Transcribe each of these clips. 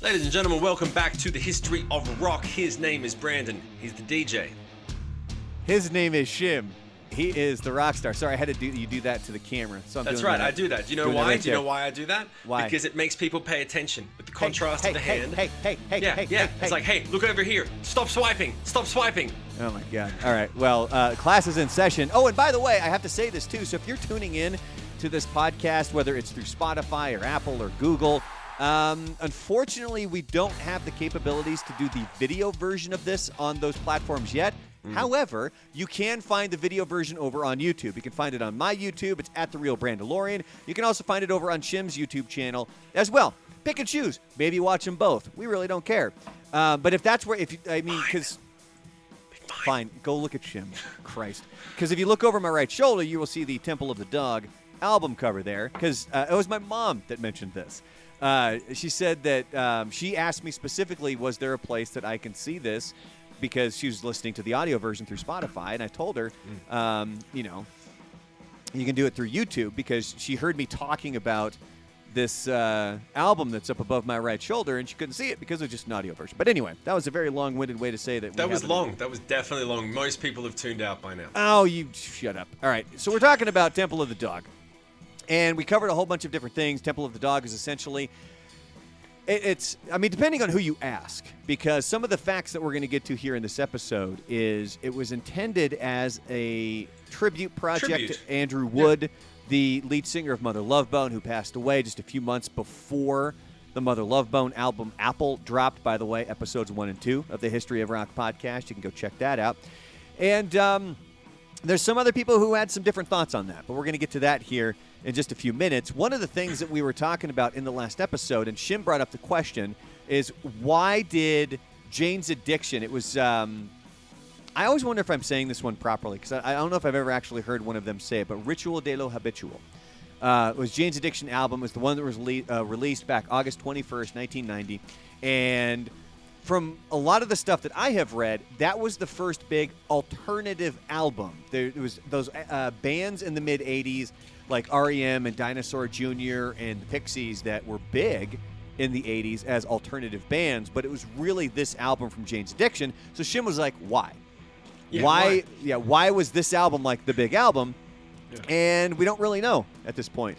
Ladies and gentlemen, welcome back to the History of Rock. His name is Brandon. He's the DJ. His name is Shim. He is the rock star. Sorry, I had to do that to the camera. So That's right, I do that. Do you know why? Do you know why I do that? Why? Because it makes people pay attention with the contrast of the hand. Hey. It's like, hey, look over here. Stop swiping. Stop swiping. Oh, my God. All right. Well, class is in session. Oh, and by the way, I have to say this, too. So if you're tuning in to this podcast, whether it's through Spotify or Apple or Google, unfortunately, we don't have the capabilities to do the video version of this on those platforms yet. However, you can find the video version over on YouTube. You can find it on my YouTube. It's at The Real Brandalorian. You can also find it over on Shim's YouTube channel as well. Pick and choose. Maybe watch them both. We really don't care. But if that's where, because... Fine, go look at Shim. Christ. Because if you look over my right shoulder, you will see the Temple of the Dog album cover there. Because it was my mom that mentioned this. She said that she asked me specifically, was there a place that I can see this? Because she was listening to the audio version through Spotify, and I told her, you can do it through YouTube, because she heard me talking about this album that's up above my right shoulder, and she couldn't see it because it was just an audio version. But anyway, that was a very long-winded way to say that. That was long. That was definitely long. Most people have tuned out by now. Oh, you shut up. All right, so we're talking about Temple of the Dog, and we covered a whole bunch of different things. Temple of the Dog is essentially... It's depending on who you ask, because some of the facts that we're going to get to here in this episode is it was intended as a tribute project to Andrew Wood, the lead singer of Mother Love Bone, who passed away just a few months before the Mother Love Bone album Apple dropped, by the way, episodes 1 and 2 of the History of Rock podcast. You can go check that out. And there's some other people who had some different thoughts on that, but we're going to get to that here in just a few minutes. One of the things that we were talking about in the last episode, and Shim brought up the question, is why did Jane's Addiction, it was, I always wonder if I'm saying this one properly, because I don't know if I've ever actually heard one of them say it, but Ritual de lo Habitual was Jane's Addiction album. It was the one that was released back August 21st, 1990, and from a lot of the stuff that I have read, that was the first big alternative album. There was those bands in the mid-'80s, like REM and Dinosaur Jr. and the Pixies, that were big in the 80s as alternative bands, but it was really this album from Jane's Addiction. So Shim was like, why? Why was this album like the big album? Yeah. And we don't really know at this point.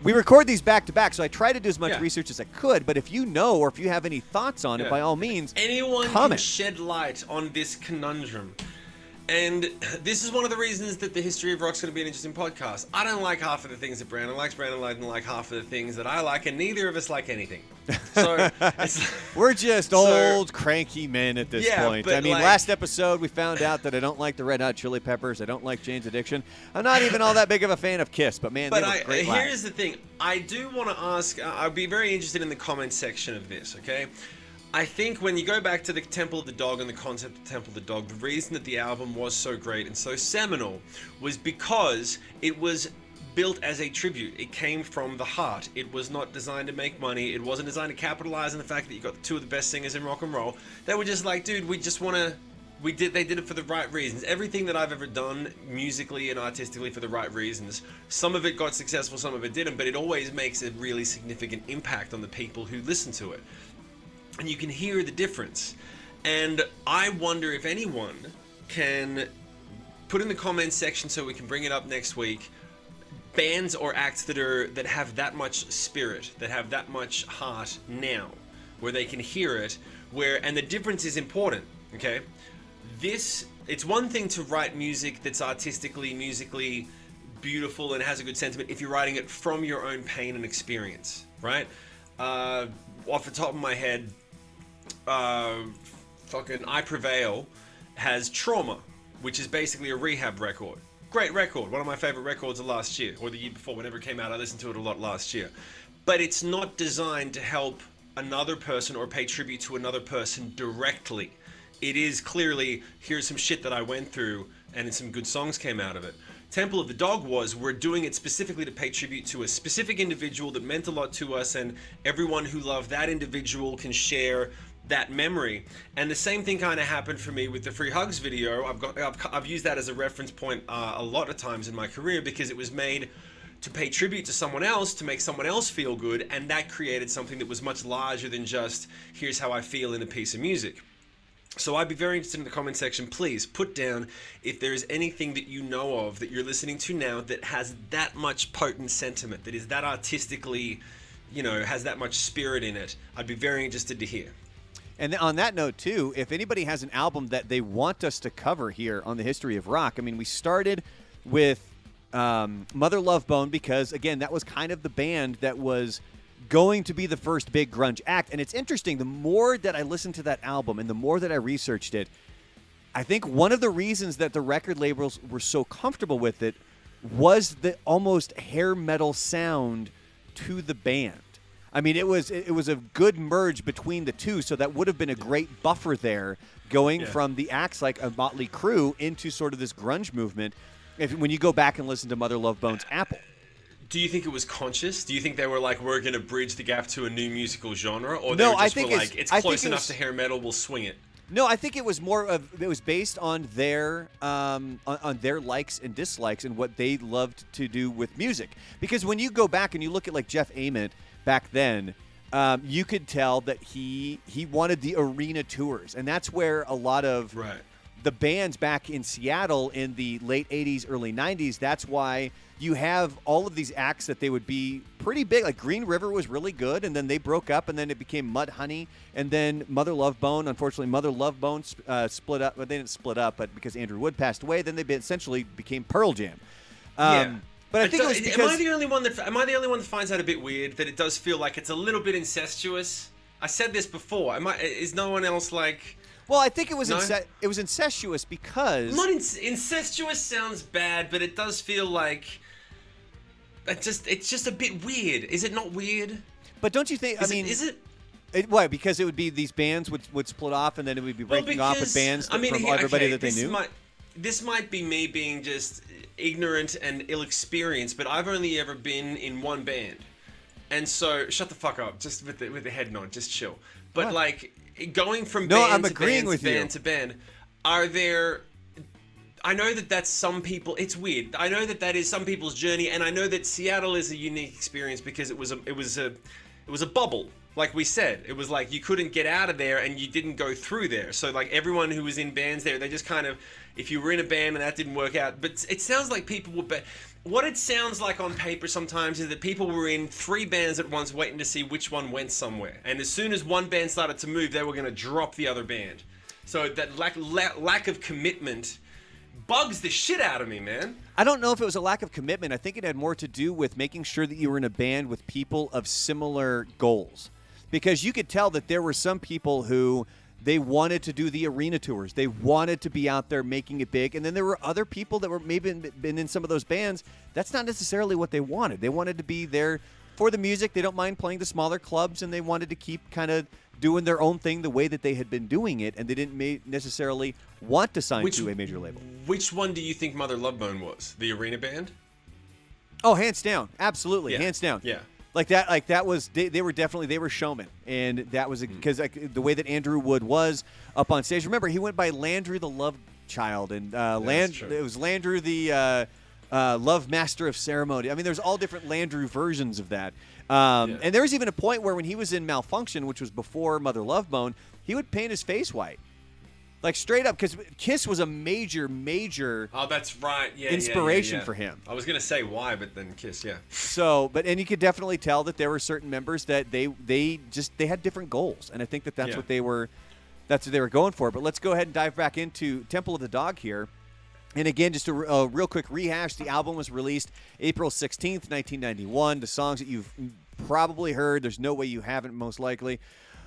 We record these back to back, so I try to do as much research as I could, but if you know or if you have any thoughts on it, by all means, anyone comment. Can shed light on this conundrum. And this is one of the reasons that the History of Rock's going to be an interesting podcast. I don't like half of the things that Brandon likes. Brandon doesn't like half of the things that I like, and neither of us like anything. So we're just old, cranky men at this point. But last episode we found out that I don't like the Red Hot Chili Peppers. I don't like Jane's Addiction. I'm not even all that big of a fan of Kiss, but man, they were great live. Here's the thing. I do want to ask, I'd be very interested in the comment section of this, okay? I think when you go back to the Temple of the Dog and the concept of Temple of the Dog, the reason that the album was so great and so seminal was because it was built as a tribute. It came from the heart. It was not designed to make money. It wasn't designed to capitalize on the fact that you got two of the best singers in rock and roll. They were just like, dude, we just want to... They did it for the right reasons. Everything that I've ever done musically and artistically for the right reasons. Some of it got successful, some of it didn't, but it always makes a really significant impact on the people who listen to it. And you can hear the difference. And I wonder if anyone can put in the comments section so we can bring it up next week, bands or acts that have that much spirit, that have that much heart now, where they can hear it, and the difference is important, okay? It's one thing to write music that's musically beautiful and has a good sentiment if you're writing it from your own pain and experience, right? Off the top of my head, fucking I Prevail has Trauma, which is basically a rehab record. Great record, one of my favorite records of last year, or the year before, whenever it came out. I listened to it a lot last year. But it's not designed to help another person or pay tribute to another person directly. It is clearly, here's some shit that I went through, and some good songs came out of it. Temple of the Dog we're doing it specifically to pay tribute to a specific individual that meant a lot to us, and everyone who loved that individual can share that memory. And the same thing kind of happened for me with the Free Hugs video. I've used that as a reference point a lot of times in my career, because it was made to pay tribute to someone else, to make someone else feel good, and that created something that was much larger than just, here's how I feel in a piece of music. So I'd be very interested in the comment section. Please put down if there is anything that you know of that you're listening to now that has that much potent sentiment, that is that artistically, has that much spirit in it. I'd be very interested to hear. And on that note, too, if anybody has an album that they want us to cover here on the History of Rock, I mean, we started with Mother Love Bone because, again, that was kind of the band that was going to be the first big grunge act. And it's interesting, the more that I listened to that album and the more that I researched it, I think one of the reasons that the record labels were so comfortable with it was the almost hair metal sound to the band. I mean, it was a good merge between the two, so that would have been a great buffer there, going from the acts like a Motley Crue into sort of this grunge movement. When you go back and listen to Mother Love Bone's Apple. Do you think it was conscious? Do you think they were like, we're going to bridge the gap to a new musical genre? Or no, they just were like, it's close enough to hair metal, we'll swing it? No, I think it was it was based on their on their likes and dislikes and what they loved to do with music. Because when you go back and you look at like Jeff Ament back then, you could tell that he wanted the arena tours. And that's where a lot of the bands back in Seattle in the late 80s, early 90s, that's why you have all of these acts that they would be pretty big. Like Green River was really good, and then they broke up, and then it became Mudhoney, and then Mother Love Bone. Unfortunately, Mother Love Bone split up. Well, they didn't split up, but because Andrew Wood passed away, then they essentially became Pearl Jam. But I think it was because... Am I the only one that finds that a bit weird, that it does feel like it's a little bit incestuous? I said this before. Is no one else like... Well, I think it was it was incestuous because... Not incestuous sounds bad, but it does feel like... It's just a bit weird. Is it not weird? But don't you think... Is it? Why? Because it would be these bands would split off, and then it would be breaking off with bands from everybody that they knew? This might be me being just ignorant and ill-experienced, but I've only ever been in one band. And so... Shut the fuck up. Just with the head nod. Just chill. But what? like... Going from band to band, are there... I know that that's some people... It's weird. I know that is some people's journey, and I know that Seattle is a unique experience because it was a bubble. Like we said, it was like you couldn't get out of there and you didn't go through there. So like everyone who was in bands there, they just kind of... If you were in a band and that didn't work out... But it sounds like people were... What it sounds like on paper sometimes is that people were in 3 bands at once waiting to see which one went somewhere. And as soon as one band started to move, they were going to drop the other band. So that lack of commitment bugs the shit out of me, man. I don't know if it was a lack of commitment. I think it had more to do with making sure that you were in a band with people of similar goals. Because you could tell that there were some people who... They wanted to do the arena tours. They wanted to be out there making it big. And then there were other people that were maybe been in some of those bands. That's not necessarily what they wanted. They wanted to be there for the music. They don't mind playing the smaller clubs, and they wanted to keep kind of doing their own thing the way that they had been doing it, and they didn't necessarily want to sign to a major label. Which one do you think Mother Love Bone was? The arena band? Oh, hands down. Absolutely. Hands down. Yeah. That was they were showmen, and that was because the way that Andrew Wood was up on stage. Remember, he went by Landry the Love Child, and it was Landry the Love Master of Ceremony. I mean, there's all different Landry versions of that. And there was even a point where when he was in Malfunction, which was before Mother Love Bone, he would paint his face white. Like straight up, because Kiss was a major oh, that's right. inspiration for him. I was gonna say why, but then Kiss, yeah. So, and you could definitely tell that there were certain members that they had different goals, and I think that's what they were going for. But let's go ahead and dive back into Temple of the Dog here. And again, just a real quick rehash. The album was released April 16th, 1991. The songs that you've probably heard, there's no way you haven't, most likely.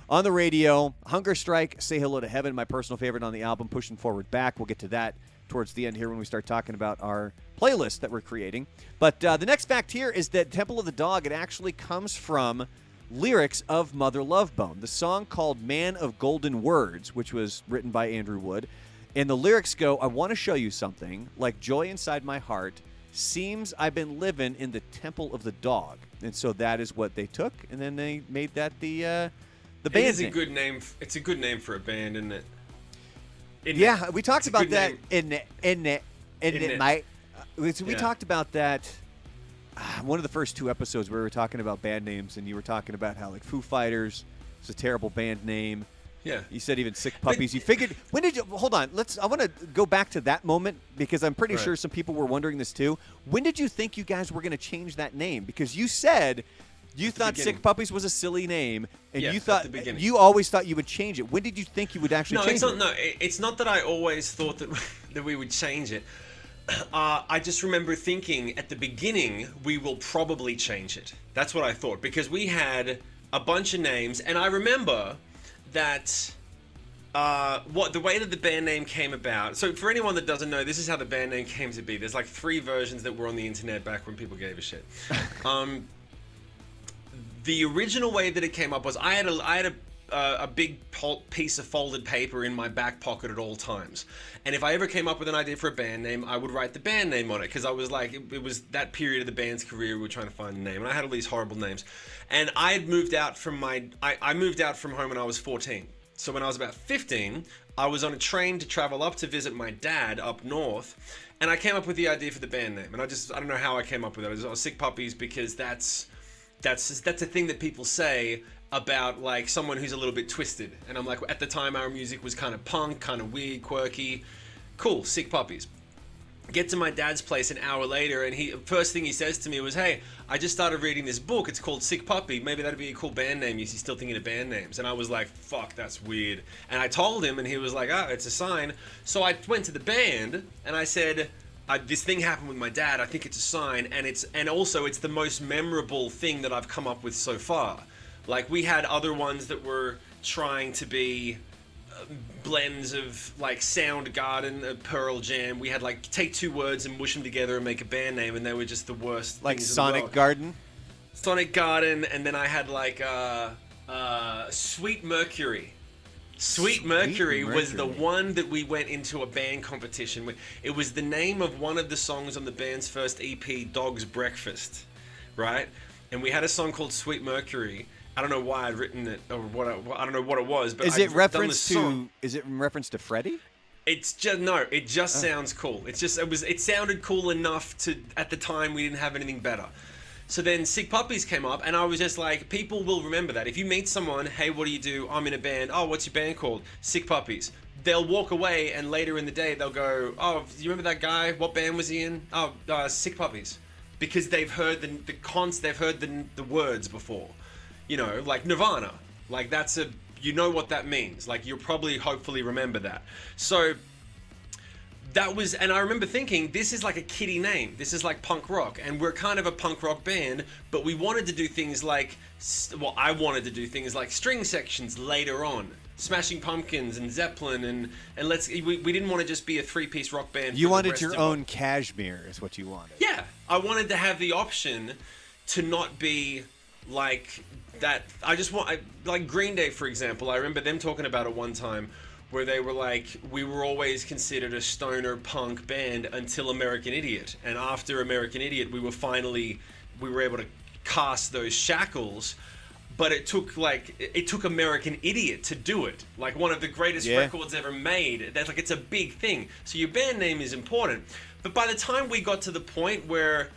On the radio, Hunger Strike, Say Hello to Heaven, my personal favorite on the album, Pushing Forward Back. We'll get to that towards the end here when we start talking about our playlist that we're creating. But the next fact here is that Temple of the Dog, it actually comes from lyrics of Mother Love Bone. The song called Man of Golden Words, which was written by Andrew Wood. And the lyrics go, I want to show you something, like joy inside my heart. Seems I've been living in the Temple of the Dog. And so that is what they took, and then they made that the band. It is a good name. It's a good name for a band, isn't it? We talked about that in it, mate. We talked about that one of the first 2 episodes where we were talking about band names, and you were talking about how like Foo Fighters is a terrible band name. Yeah. You said even Sick Puppies. You figured, when did you, hold on, I want to go back to that moment because I'm pretty sure some people were wondering this too. When did you think you guys were going to change that name? Because you said you thought Sick Puppies was a silly name, and you always thought you would change it. When did you think you would actually change it? No, it's not that I always thought that we would change it. I just remember thinking at the beginning we will probably change it. That's what I thought, because we had a bunch of names, and I remember that the way that the band name came about. So for anyone that doesn't know, this is how the band name came to be. There's like 3 versions that were on the internet back when people gave a shit. The original way that it came up was I had a big piece of folded paper in my back pocket at all times, and if I ever came up with an idea for a band name, I would write the band name on it, because I was like, it was that period of the band's career we were trying to find a name, and I had all these horrible names. And I had moved out from I moved out from home when I was 14. So when I was about 15, I was on a train to travel up to visit my dad up north, and I came up with the idea for the band name. And I don't know how I came up with it. I was Sick Puppies because that's a thing that people say about like someone who's a little bit twisted. And I'm like, at the time our music was kind of punk, kind of weird, quirky. Cool, Sick Puppies. Get to my dad's place an hour later, and first thing he says to me was, hey, I just started reading this book. It's called Sick Puppy. Maybe that'd be a cool band name. Is he still thinking of band names? And I was like, fuck, that's weird. And I told him, and he was like, it's a sign. So I went to the band, and I said, this thing happened with my dad. I think it's a sign, and also it's the most memorable thing that I've come up with so far. Like, we had other ones that were trying to be blends of like Soundgarden, Pearl Jam. We had like take 2 words and mush them together and make a band name, and they were just the worst. Like things Sonic Garden. Sonic Garden, and then I had like Sweet Mercury. Sweet Mercury was the one that we went into a band competition with. It was the name of one of the songs on the band's first EP, Dog's Breakfast, right? And we had a song called Sweet Mercury. I don't know why I'd written it, or I don't know what it was, but is it reference to Freddie? It's just it just sounds cool. It sounded cool enough to, at the time we didn't have anything better. So then Sick Puppies came up, and I was just like, people will remember that. If you meet someone, hey, what do you do? I'm in a band. Oh, what's your band called? Sick Puppies. They'll walk away, and later in the day they'll go, oh, do you remember that guy? What band was he in? Oh, Sick Puppies, because they've heard they've heard the words before. You know, like Nirvana. Like, you know what that means. Like, you'll probably, hopefully remember that. So, that was, and I remember thinking, this is like a kiddie name. This is like punk rock. And we're kind of a punk rock band, but we wanted to do things like, I wanted to do things like string sections later on. Smashing Pumpkins and Zeppelin, and we didn't want to just be a 3-piece rock band. You wanted your own Cashmere, is what you wanted. Yeah. I wanted to have the option to not be like that. Like Green Day, for example. I remember them talking about it one time, where they were like, we were always considered a stoner punk band until American Idiot, and after American Idiot we were able to cast those shackles. But it took American Idiot to do it, like one of the greatest records ever made. That's like, it's a big thing. So your band name is important. But by the time we got to the point where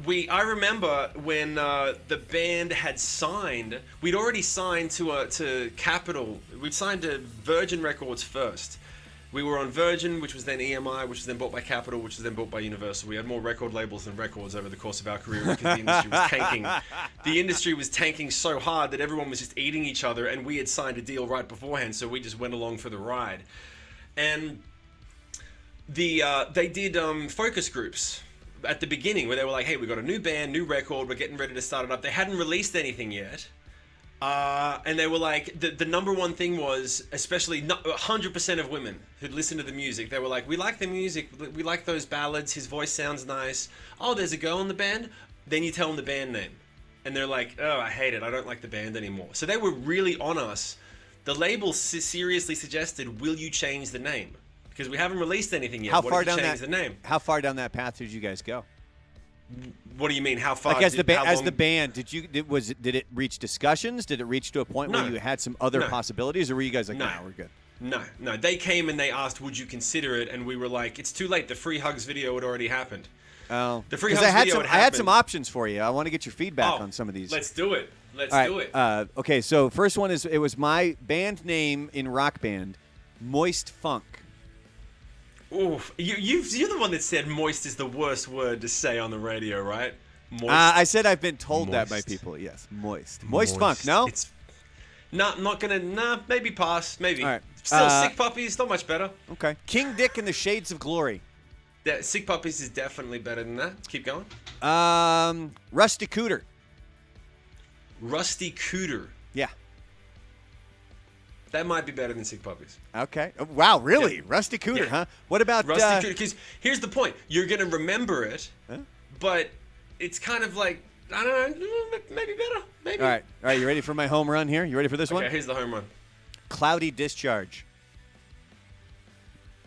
I remember when the band had signed, we'd already signed to Capitol. We'd signed to Virgin Records first. We were on Virgin, which was then EMI, which was then bought by Capitol, which was then bought by Universal. We had more record labels than records over the course of our career because the industry was tanking. The industry was tanking so hard that everyone was just eating each other, and we had signed a deal right beforehand, so we just went along for the ride. And they did focus groups at the beginning, where they were like, hey, we got a new band, new record, we're getting ready to start it up. They hadn't released anything yet. And they were like, the number one thing was, especially 100% of women who'd listen to the music, they were like, we like the music, we like those ballads, his voice sounds nice. Oh, there's a girl in the band? Then you tell them the band name. And they're like, oh, I hate it, I don't like the band anymore. So they were really on us. The label seriously suggested, will you change the name? Because we haven't released anything yet. How far down that path did you guys go? What do you mean? How far? Like as the band, did it reach discussions? Did it reach to a point where you had some other possibilities, or were you guys like, no, we're good? No. They came and they asked, would you consider it? And we were like, it's too late. The Free Hugs video had already happened. Oh, The Free because House video I had some options for you. I want to get your feedback on some of these. Let's do it. Let's All right, do it. Okay, so first one is it was my band name in Rock Band, Moist Funk. Oof. You're the one that said moist is the worst word to say on the radio, right? Moist. I said I've been told that by Moist. people. Yes, moist funk. No, It's not gonna. Nah, maybe pass. Maybe. All right. Still, Sick Puppies, not much better. okay. King Dick and the Shades of Glory. Sick Puppies is definitely better than that. Keep going. Rusty Cooter. Rusty Cooter. Yeah. That might be better than Sick Puppies. Okay. Oh, wow, really? Yeah. Rusty Cooter, Yeah. huh? What about Rusty Cooter? Because here's the point: you're gonna remember it, but it's kind of like I don't know, maybe better. Maybe. All right. You ready for my home run here? You ready for this one? Okay, here's the home run. Cloudy Discharge.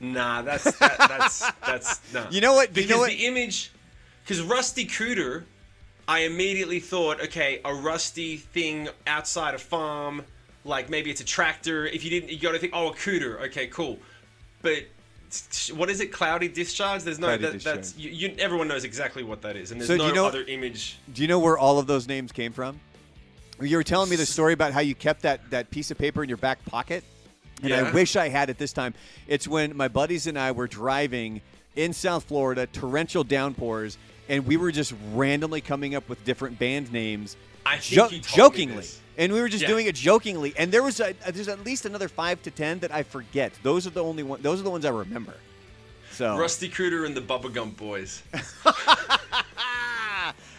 Nah, that's nah. You know what? Because you know what? the image, because Rusty Cooter, I immediately thought, okay, a rusty thing outside a farm, like maybe it's a tractor. If you didn't, you got to think, oh, a cooter. Okay, cool. But what is it? Cloudy discharge? There's no. Cloudy That's everyone knows exactly what that is, and there's So do no you know- other image. Do you know where all of those names came from? You were telling me the story about how you kept that piece of paper in your back pocket. And Yeah. I wish I had it this time. It's when my buddies and I were driving in South Florida, torrential downpours, and we were just randomly coming up with different band names, I think you told me jokingly. this. And we were just Yeah. doing it jokingly. And there's at least another 5 to 10 that I forget. Those are the only one. Those are the ones I remember. So Rusty Cooter and the Bubblegum Boys.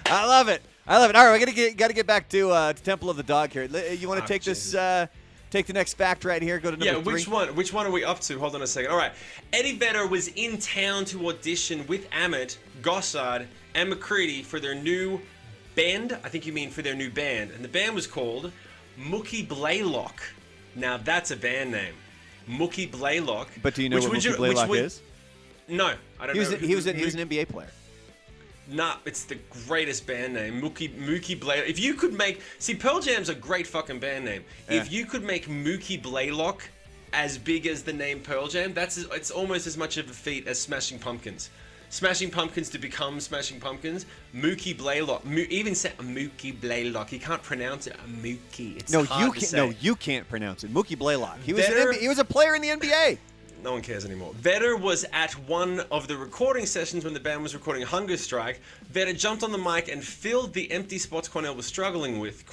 I love it. All right, we gotta get back to Temple of the Dog here. You want to take Jesus. this? Take the next fact right here. Go to number 3. Which one? Which one are we up to? Hold on a second. All right. Eddie Vedder was in town to audition with Amit, Gossard, and McCready for their new band. I think you mean for their new band. And the band was called Mookie Blaylock. Now, that's a band name. Mookie Blaylock. But do you know what Mookie Blaylock is? No, I don't know. He was an NBA player. Nah, it's the greatest band name, Mookie Blaylock. If you could make, Pearl Jam's a great fucking band name. Yeah. If you could make Mookie Blaylock as big as the name Pearl Jam, it's almost as much of a feat as Smashing Pumpkins. Smashing Pumpkins to become Smashing Pumpkins, Mookie Blaylock. Even say Mookie Blaylock, you can't pronounce it. Mookie. It's hard to say. No, you can't pronounce it. Mookie Blaylock. He Vedder- was a player in the NBA. No one cares anymore. Vedder was at one of the recording sessions when the band was recording Hunger Strike. Vedder jumped on the mic and filled the empty spots Cornell was struggling with.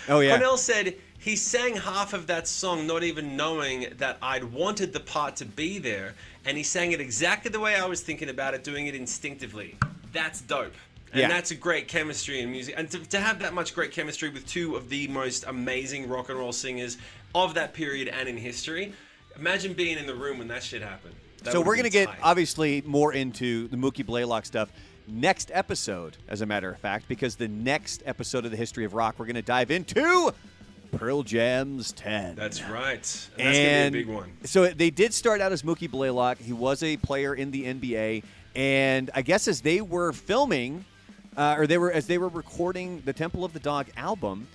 Oh, yeah. Cornell said he sang half of that song not even knowing that I'd wanted the part to be there. And he sang it exactly the way I was thinking about it, doing it instinctively. That's dope. And Yeah. that's a great chemistry in music. And to have that much great chemistry with two of the most amazing rock and roll singers of that period and in history. Imagine being in the room when that shit happened. So we're going to get, obviously, more into the Mookie Blaylock stuff next episode, as a matter of fact, because the next episode of the History of Rock, we're going to dive into Pearl Jam's 10. That's right. And that's going to be a big one. So they did start out as Mookie Blaylock. He was a player in the NBA. And I guess as they were filming, as they were recording the Temple of the Dog album,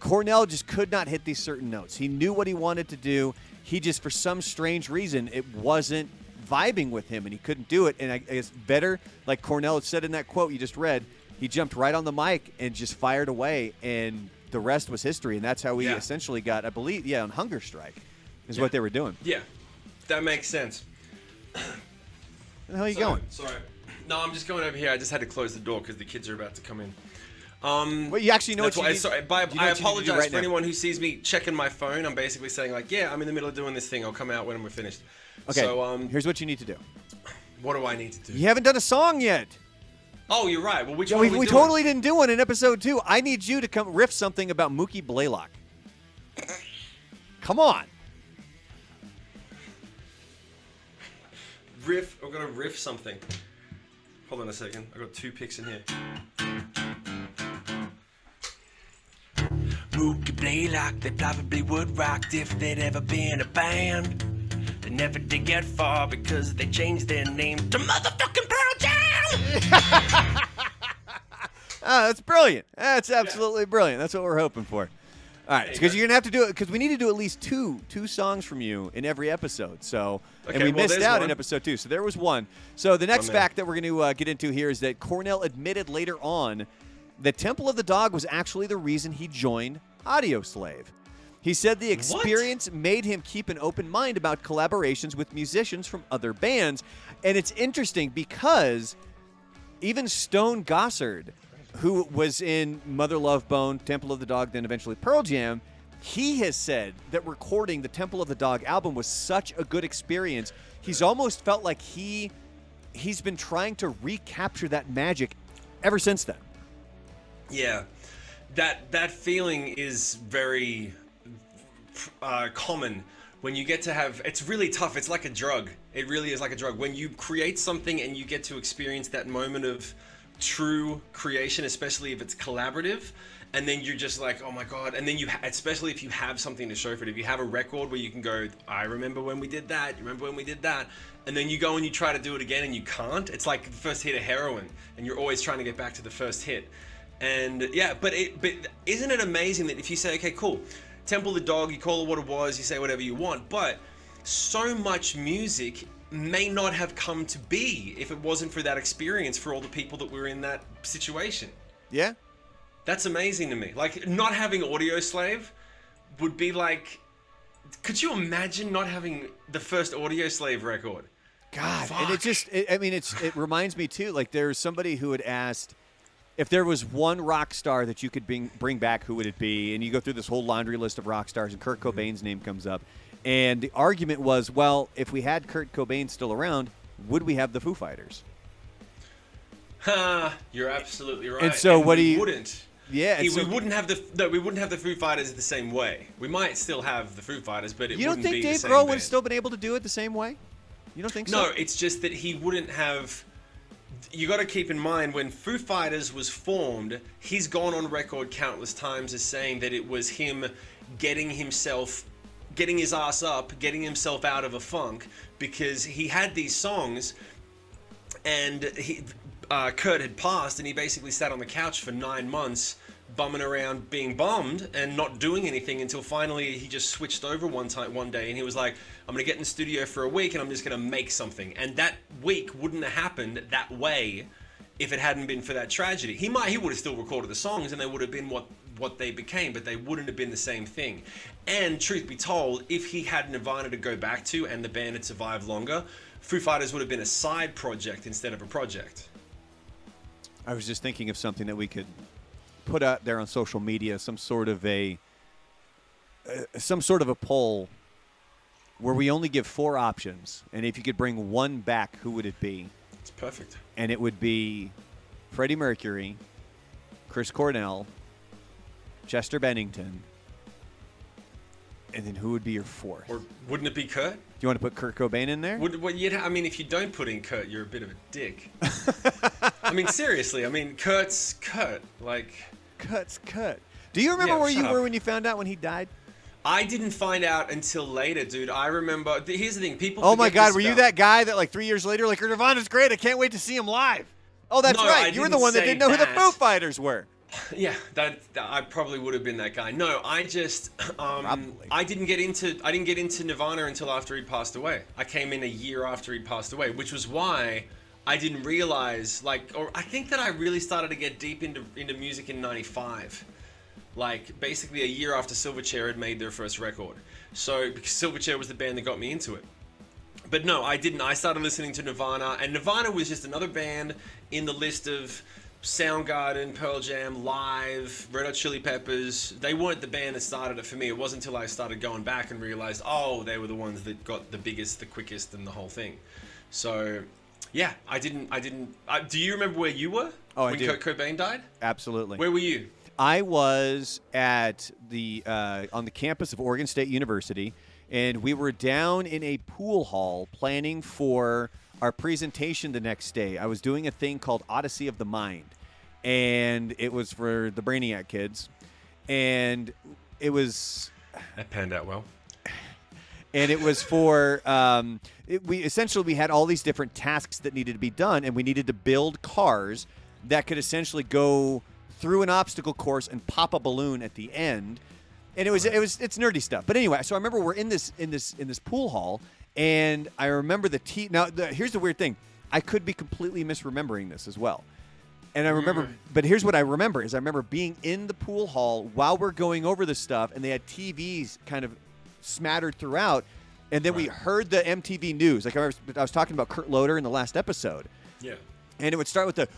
Cornell just could not hit these certain notes. He knew what he wanted to do. He just, for some strange reason, it wasn't vibing with him, and he couldn't do it. And I guess Vedder, like Cornell had said in that quote you just read, he jumped right on the mic and just fired away, and the rest was history. And that's how we essentially got, I believe, on Hunger Strike is what they were doing. Yeah, that makes sense. Where the hell are you going? Sorry. No, I'm just going over here. I just had to close the door because the kids are about to come in. Well, you actually know what you need. Sorry, you know I what you need to do apologize right for now. anyone who sees me checking my phone. I'm basically saying, like, yeah, I'm in the middle of doing this thing. I'll come out when we're finished. Okay, So, here's what you need to do. what do I need to do? You haven't done a song yet. Oh, you're right. Well, which Yeah, one we are we doing? totally didn't do one in episode 2. I need you to come riff something about Mookie Blaylock. Come on. We're going to riff something. Hold on a second. I got 2 picks in here. Mookie Blaylock, they probably would rock if they'd ever been a band. They never did get far because they changed their name to motherfucking Pearl Jam! Oh, that's brilliant. That's absolutely brilliant. That's what we're hoping for. All right, because you're gonna have to do it because we need to do at least two songs from you in every episode. So, Okay, and we well, missed there's out one. in episode 2. So there was one. So the next man. fact that we're going to get into here is that Cornell admitted later on that Temple of the Dog was actually the reason he joined Audioslave. He said the experience made him keep an open mind about collaborations with musicians from other bands, and it's interesting because even Stone Gossard, who was in Mother Love Bone, Temple of the Dog, then eventually Pearl Jam, he has said that recording the Temple of the Dog album was such a good experience. He's almost felt like he's been trying to recapture that magic ever since then. Yeah, that feeling is very common when you get to have. It's really tough. It's like a drug. It really is like a drug. When you create something and you get to experience that moment of true creation, especially if it's collaborative, and then you're just like, oh my god, and then especially if you have something to show for it, if you have a record where you can go, I remember when we did that, you remember when we did that, and then you go and you try to do it again and you can't. It's like the first hit of heroin and you're always trying to get back to the first hit. And yeah, but isn't it amazing that if you say, okay, cool, Temple of the Dog, you call it what it was, you say whatever you want, but so much music may not have come to be if it wasn't for that experience for all the people that were in that situation. Yeah. That's amazing to me. Like, not having Audioslave would be like, could you imagine not having the first Audioslave record? God, Fuck. and it reminds me too, like there's somebody who had asked if there was one rock star that you could bring back, who would it be? And you go through this whole laundry list of rock stars, and Kurt Cobain's name comes up. And the argument was, well, if we had Kurt Cobain still around, would we have the Foo Fighters? You're absolutely right. And so what do you? Wouldn't. Yeah, we wouldn't have the Foo Fighters the same way. We might still have the Foo Fighters, but it you don't wouldn't think be Dave the same Grohl would band. have still been able to do it the same way? You don't think so? No, it's just that he wouldn't have. You got to keep in mind when Foo Fighters was formed, he's gone on record countless times as saying that it was him getting his ass up, getting himself out of a funk, because he had these songs, and Kurt had passed, and he basically sat on the couch for 9 months, bumming around, being bummed, and not doing anything until finally he just switched over one day, and he was like, I'm gonna get in the studio for a week, and I'm just gonna make something. And that week wouldn't have happened that way if it hadn't been for that tragedy. He would have still recorded the songs, and they would have been what they became, but they wouldn't have been the same thing. And truth be told, if he had Nirvana to go back to and the band had survived longer, Foo Fighters would have been a side project instead of a project. I was just thinking of something that we could put out there on social media, some sort of a poll where we only give 4 options, and if you could bring one back, who would it be? It's perfect. And it would be Freddie Mercury, Chris Cornell, Chester Bennington, and then who would be your 4th? Or wouldn't it be Kurt? Do you want to put Kurt Cobain in there? I mean, if you don't put in Kurt, you're a bit of a dick. I mean, seriously. I mean, Kurt's Kurt. Like, Kurt's Kurt. Do you remember where you shut were up. when you found out when he died? I didn't find out until later, dude. I remember. Here's the thing. People. Oh my forget God, this were you about- that guy that like 3 years later, like, Nirvana's great, I can't wait to see him live? Oh, that's No, right. I You were the didn't one that say didn't know who the that. Foo Fighters were. Yeah, that I probably would have been that guy. No, I just Probably. I didn't get into Nirvana until after he passed away. I came in a year after he passed away, which was why I didn't realize, or I think that I really started to get deep into music in '95. Like, basically a year after Silverchair had made their first record. So, because Silverchair was the band that got me into it. But no, I didn't. I started listening to Nirvana, and Nirvana was just another band in the list of Soundgarden, Pearl Jam, Live, Red Hot Chili Peppers. They weren't the band that started it for me. It wasn't until I started going back and realized, oh, they were the ones that got the biggest, the quickest, and the whole thing. So, yeah, I didn't. Do you remember where you were I when do. Kurt Cobain died? Absolutely. Where were you? I was at on the campus of Oregon State University, and we were down in a pool hall planning for our presentation the next day. I was doing a thing called Odyssey of the Mind, and it was for the Brainiac kids, and it was That panned out well. and it was for we had all these different tasks that needed to be done, and we needed to build cars that could essentially go through an obstacle course and pop a balloon at the end. And it's nerdy stuff. But anyway, so I remember we're in this pool hall, and I remember here's the weird thing. I could be completely misremembering this as well. And I remember, but here's what I remember is I remember being in the pool hall while we're going over this stuff, and they had TVs kind of smattered throughout, and then we heard the MTV news. Like I was talking about Kurt Loder in the last episode. Yeah. And it would start with the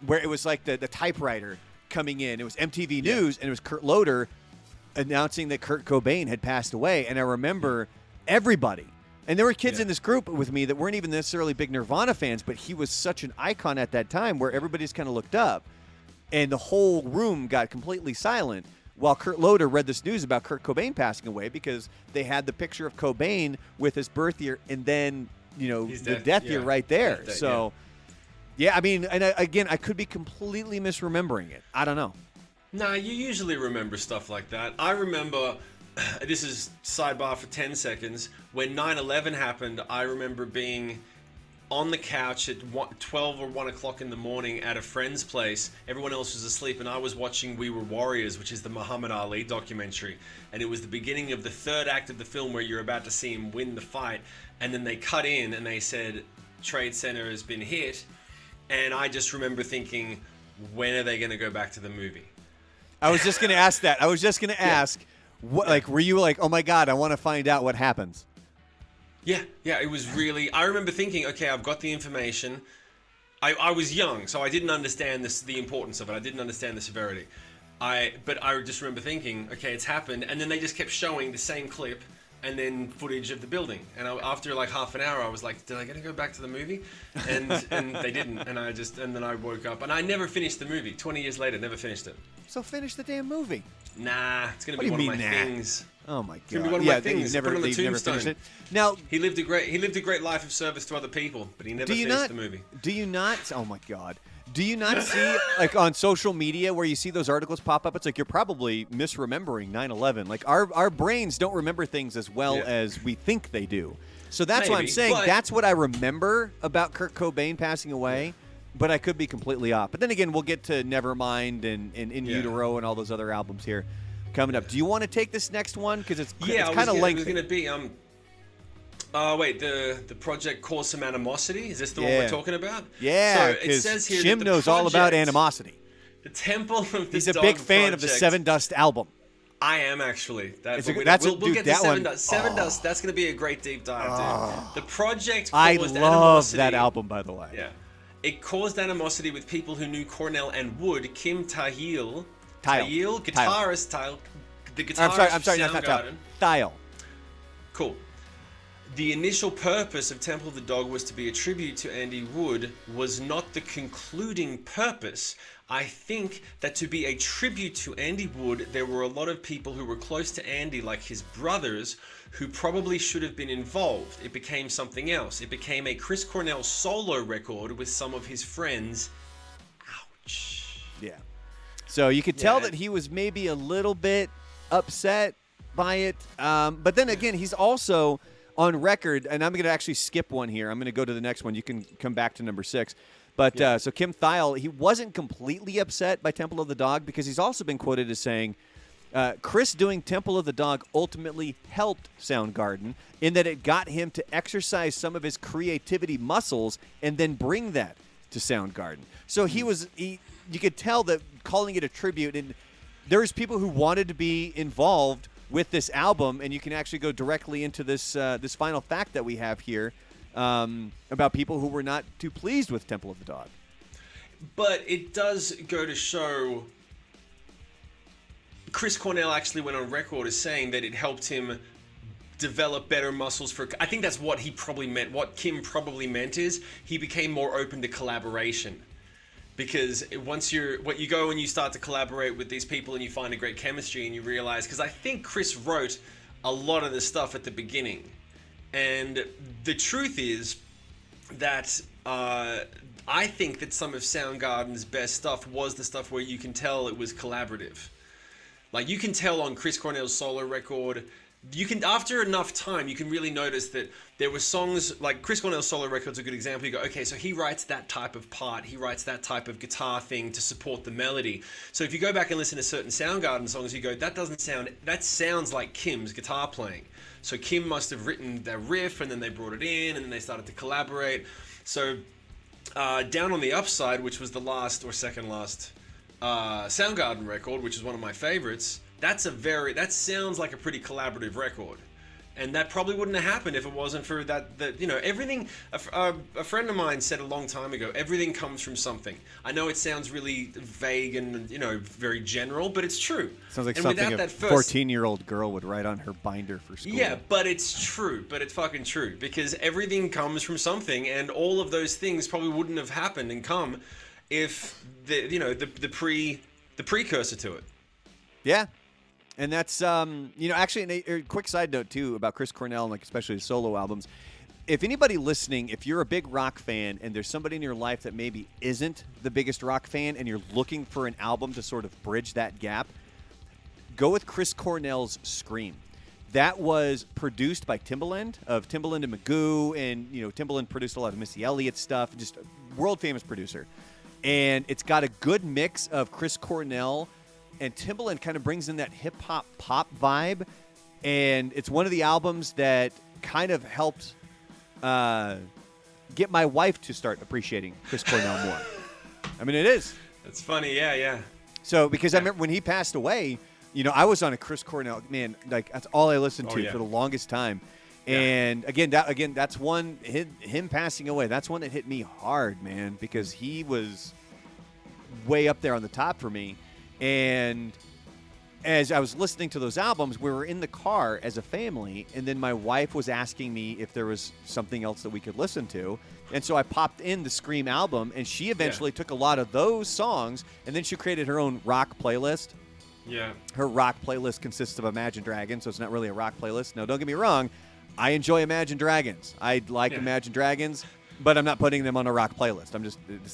where it was like the typewriter coming in. It was MTV News, and it was Kurt Loder announcing that Kurt Cobain had passed away. And I remember everybody. And there were kids in this group with me that weren't even necessarily big Nirvana fans, but he was such an icon at that time where everybody's kind of looked up. And the whole room got completely silent while Kurt Loder read this news about Kurt Cobain passing away, because they had the picture of Cobain with his birth year and then, the death year right there. I mean, and I could be completely misremembering it. I don't know. Nah, you usually remember stuff like that. I remember, this is sidebar for 10 seconds, when 9/11 happened, I remember being on the couch at 12 or 1 o'clock in the morning at a friend's place. Everyone else was asleep, and I was watching We Were Warriors, which is the Muhammad Ali documentary. And it was the beginning of the third act of the film where you're about to see him win the fight. And then they cut in and they said, Trade Center has been hit. And I just remember thinking, when are they going to go back to the movie? I was just going to ask that. I was just going to ask, were you like, oh my God, I want to find out what happens? Yeah, it was really... I remember thinking, okay, I've got the information. I was young, so I didn't understand the importance of it. I didn't understand the severity. But I just remember thinking, okay, it's happened. And then they just kept showing the same clip and then footage of the building. And after like half an hour, I was like, did I get to go back to the movie? And they didn't. And then I woke up. And I never finished the movie. 20 years later, never finished it. So finish the damn movie. Nah, it's going to be one of my things. Oh my God! It's gonna be one of my things. Never, put on the never tombstone. finished it. Now he lived a great life of service to other people, but he never finished the movie. Do you not? Oh my God! Do you not see like on social media where you see those articles pop up? It's like you're probably misremembering 9/11. Like our brains don't remember things as well as we think they do. So that's why I'm saying that's what I remember about Kurt Cobain passing away. But I could be completely off. But then again, we'll get to Nevermind and In Utero and all those other albums here coming up. Do you want to take this next one? Because it's kind of lengthy. It was going to be the project caused some animosity. Is this the one we're talking about? Yeah, because Jim knows all about animosity. The Temple of the Dog. He's a big fan of the Seven Dust album. I am actually. We'll get to Seven Dust. Seven Dust. That's going to be a great deep dive, dude. The project caused animosity. I love that album, by the way. Yeah. It caused animosity with people who knew Cornell and Wood. Kim Thayil, guitarist, the guitarist I'm sorry, not Soundgarden. Thayil. Cool. The initial purpose of Temple of the Dog was to be a tribute to Andy Wood, was not the concluding purpose. I think that to be a tribute to Andy Wood, there were a lot of people who were close to Andy, like his brothers, who probably should have been involved. It became something else. It became a Chris Cornell solo record with some of his friends. Ouch. Yeah. So you could tell that he was maybe a little bit upset by it. But then again, he's also on record, and I'm going to actually skip one here. I'm going to go to the next one. You can come back to number 6. But so Kim Thayil, he wasn't completely upset by Temple of the Dog because he's also been quoted as saying, Chris doing Temple of the Dog ultimately helped Soundgarden in that it got him to exercise some of his creativity muscles and then bring that to Soundgarden. So you could tell that calling it a tribute, and there's people who wanted to be involved with this album, and you can actually go directly into this final fact that we have here about people who were not too pleased with Temple of the Dog. But it does go to show Chris Cornell actually went on record as saying that it helped him develop better muscles for... I think that's what he probably meant. What Kim probably meant is he became more open to collaboration. Because once you go and you start to collaborate with these people and you find a great chemistry and you realize... Because I think Chris wrote a lot of the stuff at the beginning. And the truth is that I think that some of Soundgarden's best stuff was the stuff where you can tell it was collaborative. Like, you can tell on Chris Cornell's solo record you can, after enough time, you can really notice that there were songs like Chris Cornell's solo record's a good example. You go, okay, so he writes that type of part, he writes that type of guitar thing to support the melody. So if you go back and listen to certain Soundgarden songs, you go, that sounds like Kim's guitar playing. So Kim must have written their riff, and then they brought it in, and then they started to collaborate. So Down on the Upside, which was the last or second last Soundgarden record, which is one of my favorites. That sounds like a pretty collaborative record, and that probably wouldn't have happened if it wasn't for that. Everything. A friend of mine said a long time ago, everything comes from something. I know it sounds really vague and very general, but it's true. Sounds like and something a 14-year-old girl would write on her binder for school. Yeah, but it's true. But it's fucking true, because everything comes from something, and all of those things probably wouldn't have happened and come if the precursor to it. Yeah. And that's, actually, a quick side note, too, about Chris Cornell and, like, especially his solo albums. If anybody listening, if you're a big rock fan and there's somebody in your life that maybe isn't the biggest rock fan and you're looking for an album to sort of bridge that gap, go with Chris Cornell's Scream. That was produced by Timbaland of Timbaland and Magoo, and, Timbaland produced a lot of Missy Elliott stuff, just a world-famous producer. And it's got a good mix of Chris Cornell, and Timbaland kind of brings in that hip-hop pop vibe, and it's one of the albums that kind of helped get my wife to start appreciating Chris Cornell more. I mean, it is. That's funny, yeah. So, because I remember when he passed away, I was on a Chris Cornell, man, like, that's all I listened to for the longest time. Yeah. And again, that's one, him passing away, that's one that hit me hard, man, because he was way up there on the top for me. And as I was listening to those albums, we were in the car as a family, and then my wife was asking me if there was something else that we could listen to. And so I popped in the Scream album, and she eventually took a lot of those songs, and then she created her own rock playlist. Yeah. Her rock playlist consists of Imagine Dragons, so it's not really a rock playlist. No, don't get me wrong. I enjoy Imagine Dragons. I like Imagine Dragons, but I'm not putting them on a rock playlist.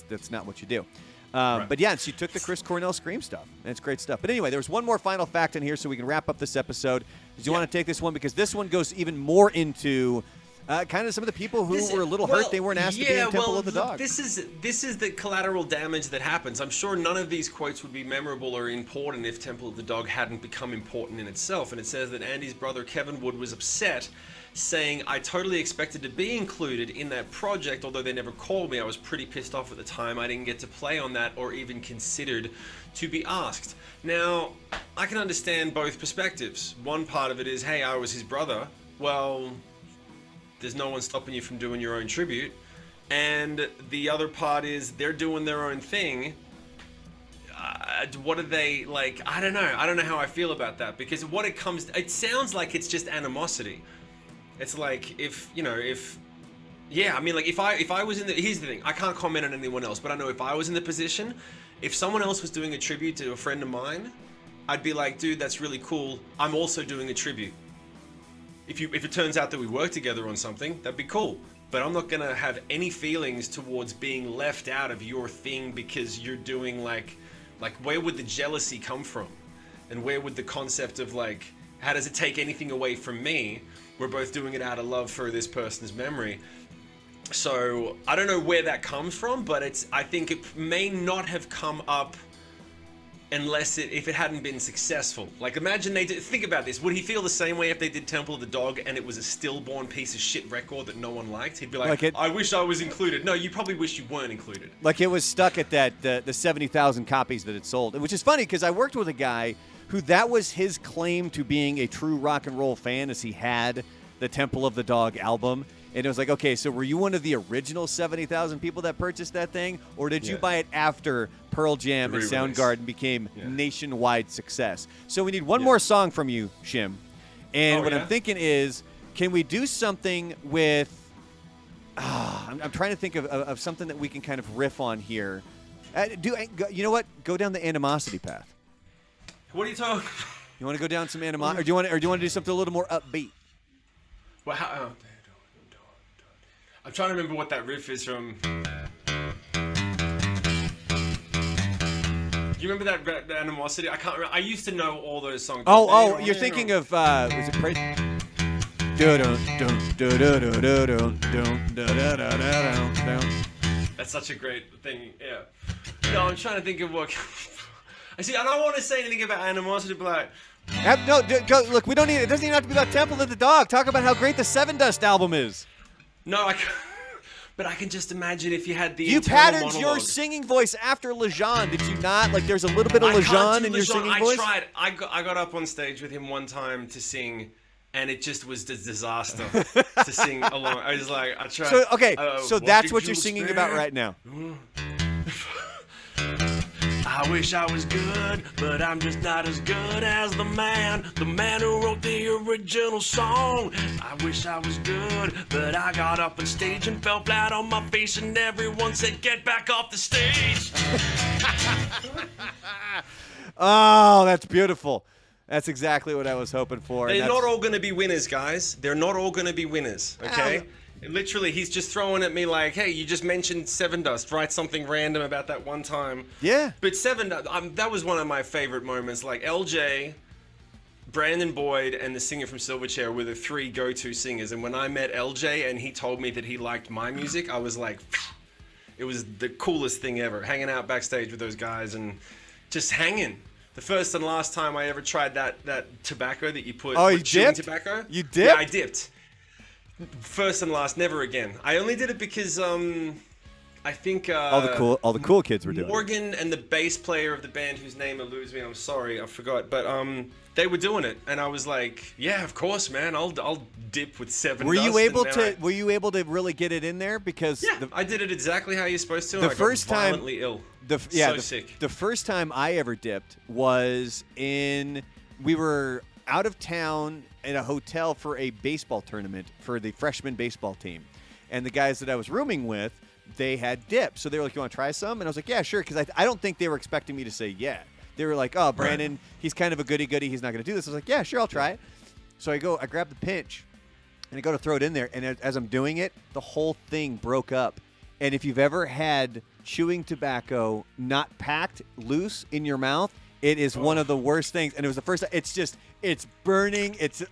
That's not what you do. Right. But yeah, she took the Chris Cornell Scream stuff, and it's great stuff. But anyway, there was one more final fact in here so we can wrap up this episode. Do you want to take this one? Because this one goes even more into kind of some of the people who were a little hurt they weren't asked to be in Temple of the Dog. This is the collateral damage that happens. I'm sure none of these quotes would be memorable or important if Temple of the Dog hadn't become important in itself. And it says that Andy's brother Kevin Wood was upset, saying, "I totally expected to be included in that project, although they never called me. I was pretty pissed off at the time. I didn't get to play on that or even considered to be asked." Now, I can understand both perspectives. One part of it is, hey, I was his brother. Well, there's no one stopping you from doing your own tribute. And the other part is, they're doing their own thing. What are they, like, I don't know how I feel about that, because it sounds like it's just animosity. It's like, if I was in the, here's the thing, I can't comment on anyone else, but I know if I was in the position, if someone else was doing a tribute to a friend of mine, I'd be like, dude, that's really cool. I'm also doing a tribute. If it turns out that we work together on something, that'd be cool. But I'm not gonna have any feelings towards being left out of your thing because you're doing like where would the jealousy come from? And where would the concept of like, how does it take anything away from me? We're both doing it out of love for this person's memory. So I don't know where that comes from, but I think it may not have come up if it hadn't been successful. Like, imagine think about this. Would he feel the same way if they did Temple of the Dog and it was a stillborn piece of shit record that no one liked? He'd be like I wish I was included. No, you probably wish you weren't included. Like, it was stuck at the 70,000 copies that it sold, which is funny because I worked with a guy who that was his claim to being a true rock and roll fan, as he had the Temple of the Dog album. And it was like, okay, so were you one of the original 70,000 people that purchased that thing? Or did you buy it after Pearl Jam and Soundgarden became nationwide success? So we need one more song from you, Shim. And what I'm thinking is, can we do something with... I'm trying to think of something that we can kind of riff on here. You know what? Go down the animosity path. What are you talking? You want to go down some animosity, or do you want to do something a little more upbeat? Well, I'm trying to remember what that riff is from. you remember that Animosity? I can't remember. I used to know all those songs. You're thinking of was it Crazy? That's such a great thing. Yeah. No, I'm trying to think of what. I see. I don't want to say anything about Animosity, but Look, we don't need. It doesn't even have to be about Temple of the Dog. Talk about how great the Seven Dust album is. No, but I can just imagine if you had the. You patterned your singing voice after Lejean, did you not? Like, there's a little bit of Lejean in your singing voice. I tried. I got up on stage with him one time to sing, and it just was a disaster to sing along. I was like, I tried. So so that's what you're singing about right now. I wish I was good, but I'm just not as good as the man who wrote the original song. I wish I was good, but I got up on stage and fell flat on my face, and everyone said, "Get back off the stage." Oh, that's beautiful. That's exactly what I was hoping for. They're not all going to be winners, guys. They're not all going to be winners, okay? Literally, he's just throwing at me like, hey, you just mentioned Seven Dust. Write something random about that one time. Yeah. But Seven Dust, that was one of my favorite moments. Like, LJ, Brandon Boyd, and the singer from Silverchair were the three go-to singers. And when I met LJ and he told me that he liked my music, I was like, it was the coolest thing ever. Hanging out backstage with those guys and just hanging. The first and last time I ever tried that tobacco that you put. Oh, you chewing dipped? Tobacco. You dipped? Yeah, I dipped. First and last, never again. I only did it because I think all the cool kids were doing Morgan and the bass player of the band, whose name eludes me. I'm sorry, I forgot. But they were doing it, and I was like, yeah, of course, man. I'll dip with Seven Dust. Were you able to really get it in there? Because I did it exactly how you're supposed to. The first time, violently ill. Sick. The first time I ever dipped was we were out of town in a hotel for a baseball tournament for the freshman baseball team. And the guys that I was rooming with, they had dip. So they were like, you want to try some? And I was like, yeah, sure. Because I don't think they were expecting me to say yeah. They were like, oh, Brandon, he's kind of a goody-goody. He's not going to do this. I was like, yeah, sure, I'll try it. So I grab the pinch, and I go to throw it in there. And as I'm doing it, the whole thing broke up. And if you've ever had chewing tobacco not packed loose in your mouth, it is one of the worst things. And it was the first time. It's burning. It was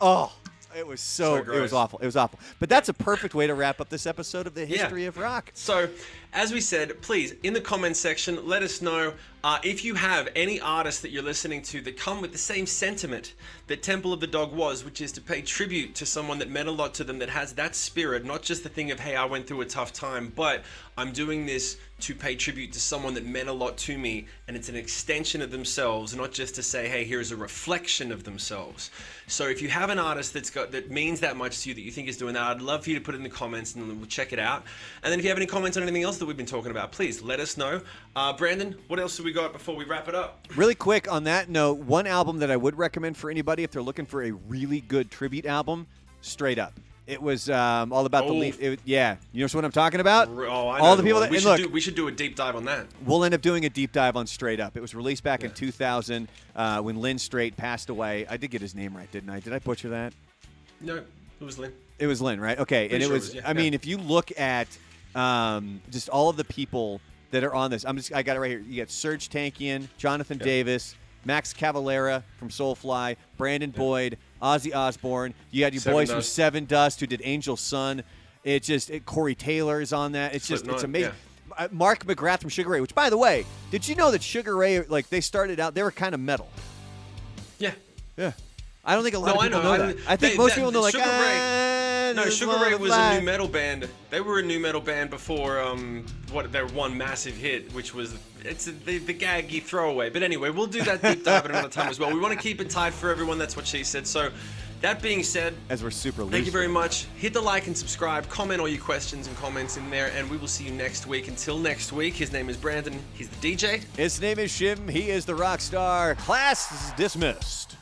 it was awful. It was awful. But that's a perfect way to wrap up this episode of the History of Rock. So, as we said, please, in the comments section, let us know if you have any artists that you're listening to that come with the same sentiment that Temple of the Dog was, which is to pay tribute to someone that meant a lot to them, that has that spirit, not just the thing of, hey, I went through a tough time, but I'm doing this to pay tribute to someone that meant a lot to me, and it's an extension of themselves, not just to say, hey, here's a reflection of themselves. So if you have an artist that means that much to you, that you think is doing that, I'd love for you to put it in the comments and we'll check it out. And then if you have any comments on anything else that we've been talking about, please let us know. Brandon, what else have we got before we wrap it up? Really quick on that note, one album that I would recommend for anybody if they're looking for a really good tribute album, Straight Up. It was all about the lead. You know what I'm talking about? Oh, I know. All the people that we should do a deep dive on that. We'll end up doing a deep dive on Straight Up. It was released back in 2000 when Lynn Straight passed away. I did get his name right, didn't I? Did I butcher that? No, it was Lynn. It was Lynn, right? Okay, and it was. I mean, if you look at just all of the people that are on this, I got it right here. You got Serge Tankian, Jonathan Davis, Max Cavalera from Soulfly, Brandon Boyd, Ozzy Osbourne. You had your boys from Seven Dust who did Angel Sun. Corey Taylor is on that. It's amazing. Yeah. Mark McGrath from Sugar Ray, which, by the way, did you know that Sugar Ray, like, they started out, they were kind of metal? Yeah. Yeah. I don't think a lot of people know that. I think most people know, like, Sugar Ray was a new metal band. They were a new metal band before their one massive hit, which was the gaggy throwaway. But anyway, we'll do that deep dive at another time as well. We want to keep it tight for everyone. That's what she said. So, that being said, as we're super loose, thank you very much. Hit the like and subscribe. Comment all your questions and comments in there, and we will see you next week. Until next week, his name is Brandon. He's the DJ. His name is Shim. He is the rock star. Class is dismissed.